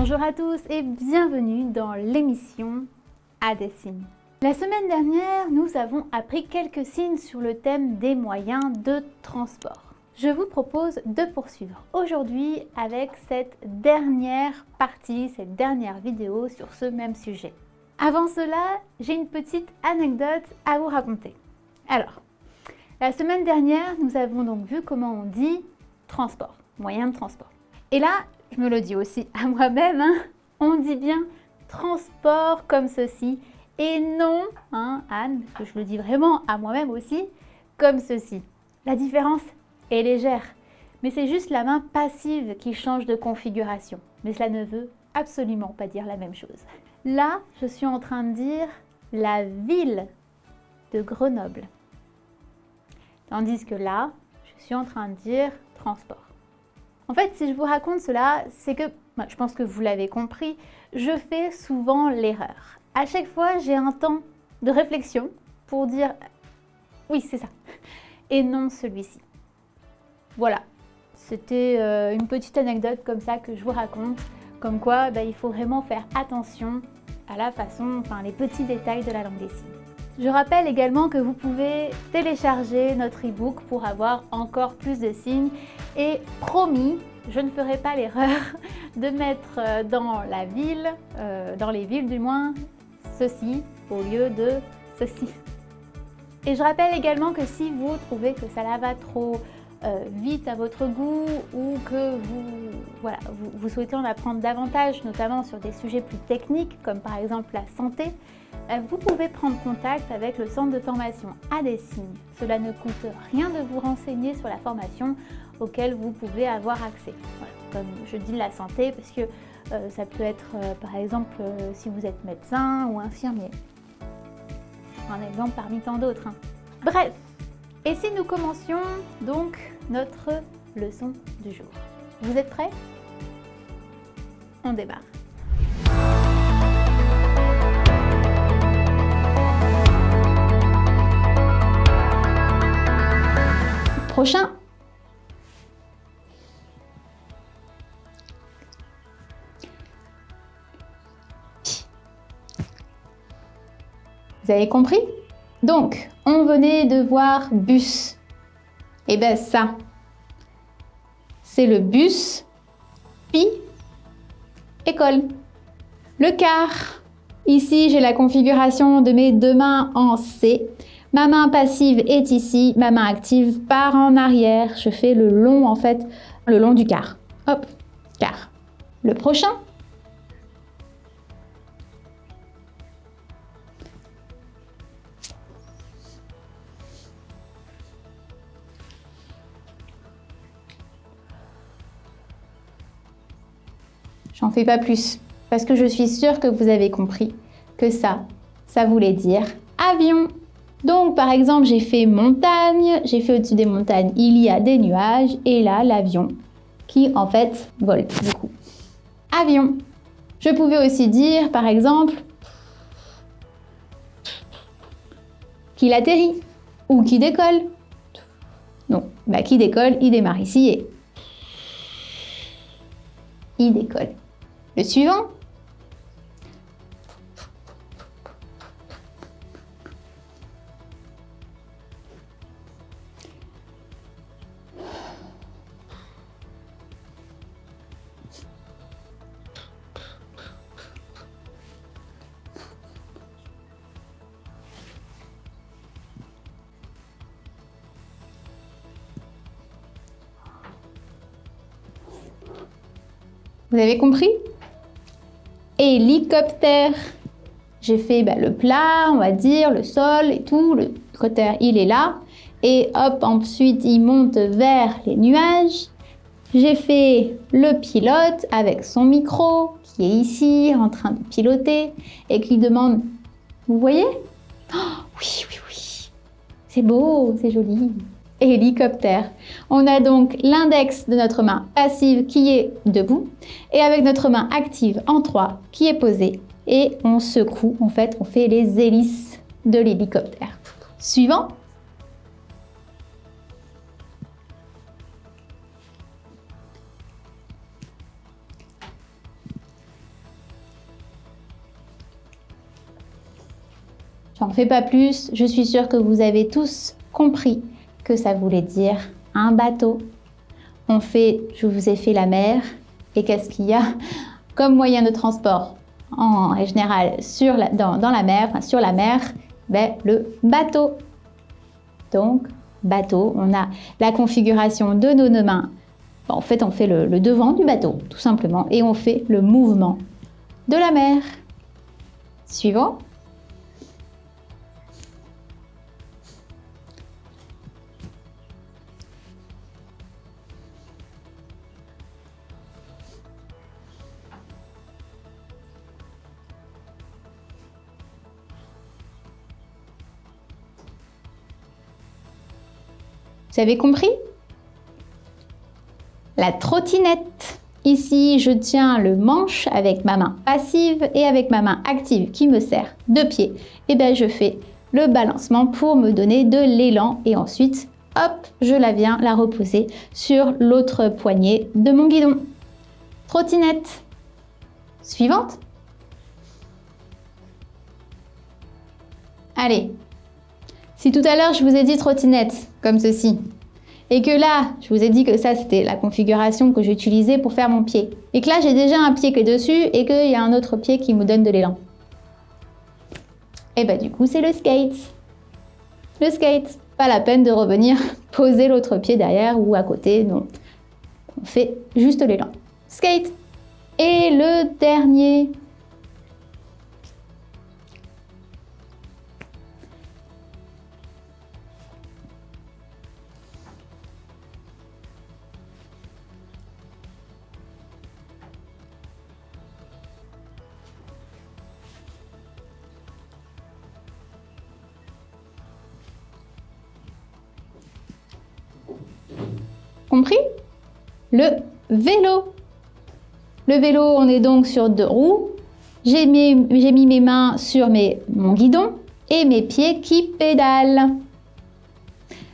Bonjour à tous et bienvenue dans l'émission À des signes. La semaine dernière, nous avons appris quelques signes sur le thème des moyens de transport. Je vous propose de poursuivre aujourd'hui avec cette dernière partie, cette dernière vidéo sur ce même sujet. Avant cela, j'ai une petite anecdote à vous raconter. Alors, la semaine dernière, nous avons donc vu comment on dit transport, moyen de transport. Et là, je me le dis aussi à moi-même, on dit bien transport comme ceci et non, Anne, parce que je le dis vraiment à moi-même aussi, comme ceci. La différence est légère, mais c'est juste la main passive qui change de configuration. Mais cela ne veut absolument pas dire la même chose. Là, je suis en train de dire la ville de Grenoble. Tandis que là, je suis en train de dire transport. En fait, si je vous raconte cela, c'est que, je pense que vous l'avez compris, je fais souvent l'erreur. À chaque fois, j'ai un temps de réflexion pour dire oui, c'est ça, et non celui-ci. Voilà, c'était une petite anecdote comme ça que je vous raconte, comme quoi il faut vraiment faire attention à la façon, les petits détails de la langue des signes. Je rappelle également que vous pouvez télécharger notre e-book pour avoir encore plus de signes et promis, je ne ferai pas l'erreur de mettre dans la ville, dans les villes du moins, ceci au lieu de ceci. Et je rappelle également que si vous trouvez que ça va trop vite à votre goût ou que vous souhaitez en apprendre davantage, notamment sur des sujets plus techniques comme par exemple la santé, vous pouvez prendre contact avec le centre de formation À des signes. Cela ne coûte rien de vous renseigner sur la formation auquel vous pouvez avoir accès. Voilà, comme je dis la santé, parce que ça peut être par exemple si vous êtes médecin ou infirmier. Un exemple parmi tant d'autres. Bref, et si nous commencions donc notre leçon du jour. Vous êtes prêts? On démarre. Prochain. Vous avez compris? Donc, on venait de voir bus. Et bien ça, c'est le bus, puis école. Le car. Ici, j'ai la configuration de mes deux mains en C. Ma main passive est ici, ma main active part en arrière. Je fais le long, le long du car. Hop, car. Le prochain. J'en fais pas plus, parce que je suis sûre que vous avez compris que ça voulait dire avion. Donc, par exemple, j'ai fait montagne, j'ai fait au-dessus des montagnes, il y a des nuages, et là, l'avion qui, en fait, vole, du coup. Avion. Je pouvais aussi dire, par exemple, qu'il atterrit, ou qui décolle. Non, qui décolle, il démarre ici, et il décolle. Le suivant. Vous avez compris? Hélicoptère. J'ai fait le plat, on va dire, le sol et tout. Le hélicoptère, il est là. Et hop, ensuite, il monte vers les nuages. J'ai fait le pilote avec son micro qui est ici en train de piloter et qui demande, vous voyez? Oh, oui, oui, oui. C'est beau, c'est joli. Hélicoptère. On a donc l'index de notre main passive qui est debout et avec notre main active en 3 qui est posée et on secoue, on fait les hélices de l'hélicoptère. Suivant. J'en fais pas plus, je suis sûre que vous avez tous compris que ça voulait dire un bateau. Je vous ai fait la mer, et qu'est-ce qu'il y a comme moyen de transport en général dans la mer, enfin, sur la mer? Ben, le bateau. Donc, bateau, on a la configuration de nos mains. En fait, on fait le devant du bateau, tout simplement, et on fait le mouvement de la mer. Suivant. Vous avez compris? La trottinette. Ici, je tiens le manche avec ma main passive et avec ma main active qui me sert de pied. Et bien, je fais le balancement pour me donner de l'élan et ensuite, hop, je viens la reposer sur l'autre poignet de mon guidon. Trottinette. Suivante. Allez. Si tout à l'heure, je vous ai dit trottinette, comme ceci, et que là, je vous ai dit que ça, c'était la configuration que j'utilisais pour faire mon pied, et que là, j'ai déjà un pied qui est dessus et qu'il y a un autre pied qui me donne de l'élan. Et bah du coup, c'est le skate. Le skate, pas la peine de revenir poser l'autre pied derrière ou à côté, non. On fait juste l'élan. Skate. Et le dernier. Compris? Le vélo. Le vélo, on est donc sur 2 roues. J'ai mis mes mains sur mon guidon et mes pieds qui pédalent.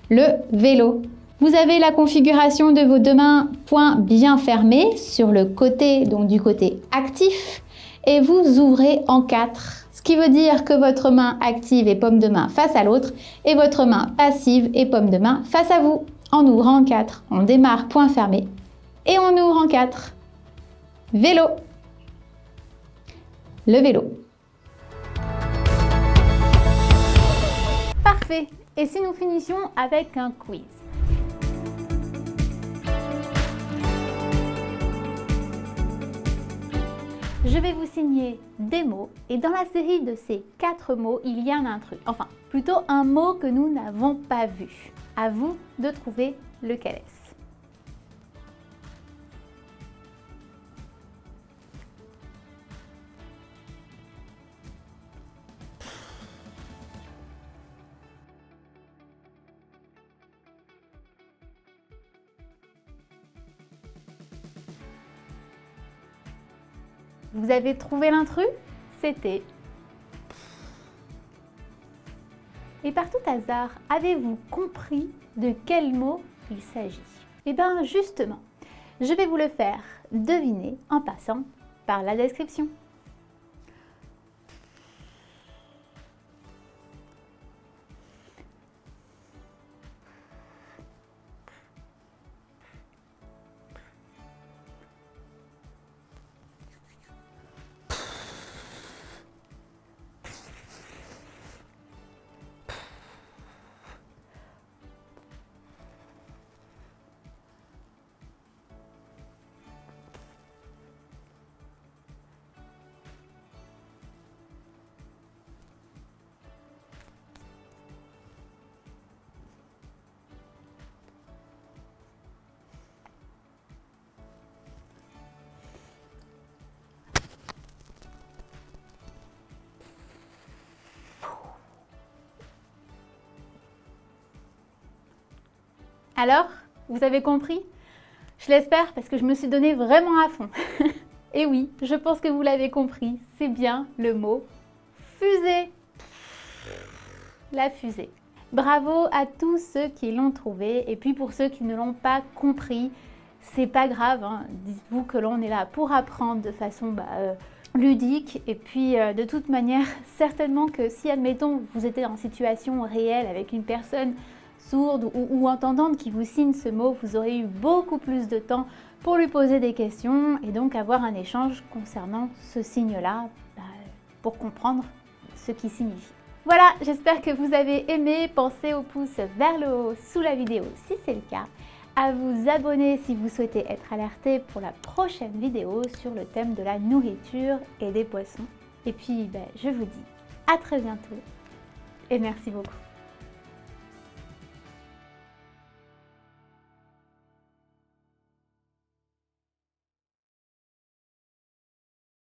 Le vélo. Vous avez la configuration de vos 2 mains, poings bien fermés sur le côté, donc du côté actif, et vous ouvrez en 4. Ce qui veut dire que votre main active et paume de main face à l'autre, et votre main passive et paume de main face à vous. En ouvrant en 4, on démarre point fermé et on ouvre en 4. Vélo. Le vélo. Parfait. Et si nous finissions avec un quiz? Je vais vous signer des mots et dans la série de ces 4 mots, il y en a un truc. Enfin, plutôt un mot que nous n'avons pas vu. À vous de trouver lequel est-ce. Vous avez trouvé l'intrus? C'était... Et par tout hasard, avez-vous compris de quel mot il s'agit? Eh bien justement, je vais vous le faire deviner en passant par la description. Alors, vous avez compris? Je l'espère parce que je me suis donné vraiment à fond. Et oui, je pense que vous l'avez compris, c'est bien le mot fusée. La fusée. Bravo à tous ceux qui l'ont trouvé et puis pour ceux qui ne l'ont pas compris, c'est pas grave, hein. Dites-vous que l'on est là pour apprendre de façon ludique. Et puis de toute manière, certainement que si, admettons, vous étiez en situation réelle avec une personne sourde ou entendante qui vous signe ce mot, vous aurez eu beaucoup plus de temps pour lui poser des questions et donc avoir un échange concernant ce signe-là pour comprendre ce qu'il signifie. Voilà, j'espère que vous avez aimé. Pensez au pouce vers le haut sous la vidéo si c'est le cas, à vous abonner si vous souhaitez être alerté pour la prochaine vidéo sur le thème de la nourriture et des boissons. Et puis, je vous dis à très bientôt et merci beaucoup.